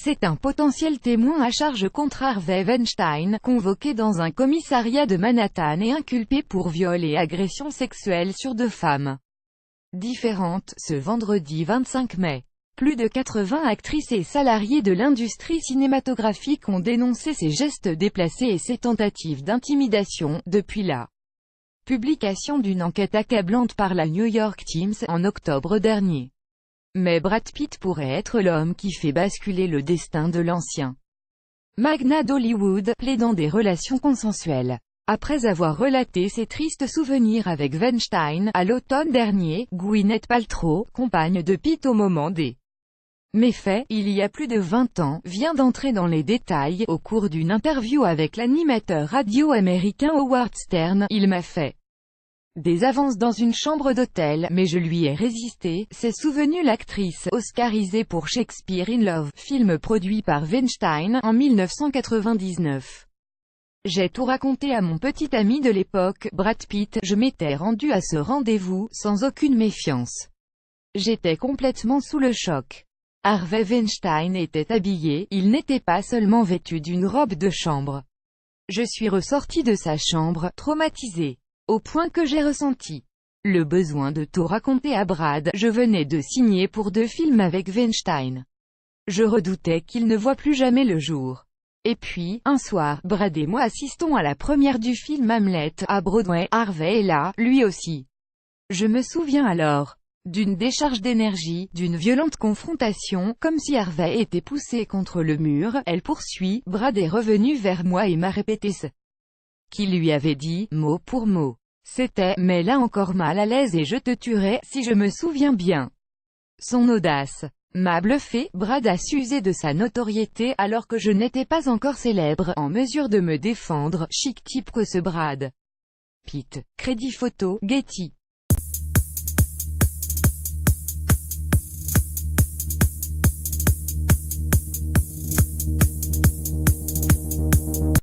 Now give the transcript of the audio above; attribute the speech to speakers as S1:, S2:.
S1: C'est un potentiel témoin à charge contre Harvey Weinstein, convoqué dans un commissariat de Manhattan et inculpé pour viol et agression sexuelle sur 2 femmes différentes, ce vendredi 25 mai. Plus de 80 actrices et salariés de l'industrie cinématographique ont dénoncé ces gestes déplacés et ces tentatives d'intimidation, depuis la publication d'une enquête accablante par la New York Times, en octobre dernier. Mais Brad Pitt pourrait être l'homme qui fait basculer le destin de l'ancien magnat d'Hollywood, plaidant des relations consensuelles. Après avoir relaté ses tristes souvenirs avec Weinstein, à l'automne dernier, Gwyneth Paltrow, compagne de Pitt au moment des méfaits, il y a plus de 20 ans, vient d'entrer dans les détails. Au cours d'une interview avec l'animateur radio américain Howard Stern, il m'a fait des avances dans une chambre d'hôtel, mais je lui ai résisté, s'est souvenue l'actrice, oscarisée pour Shakespeare in Love, film produit par Weinstein, en 1999. J'ai tout raconté à mon petit ami de l'époque, Brad Pitt. Je m'étais rendu à ce rendez-vous, sans aucune méfiance. J'étais complètement sous le choc. Harvey Weinstein était habillé, il n'était pas seulement vêtu d'une robe de chambre. Je suis ressorti de sa chambre, traumatisé, au point que j'ai ressenti le besoin de tout raconter à Brad. Je venais de signer pour 2 films avec Weinstein. Je redoutais qu'il ne voie plus jamais le jour. Et puis, un soir, Brad et moi assistons à la première du film Hamlet, à Broadway. Harvey est là, lui aussi. Je me souviens alors d'une décharge d'énergie, d'une violente confrontation, comme si Harvey était poussé contre le mur. Elle poursuit, Brad est revenu vers moi et m'a répété ce qu'il lui avait dit, mot pour mot. C'était, mais là encore mal à l'aise et je te tuerai, si je me souviens bien. Son audace m'a bluffé. Brad a su user de sa notoriété, alors que je n'étais pas encore célèbre, en mesure de me défendre. Chic type que ce Brad Pitt. Crédit photo, Getty.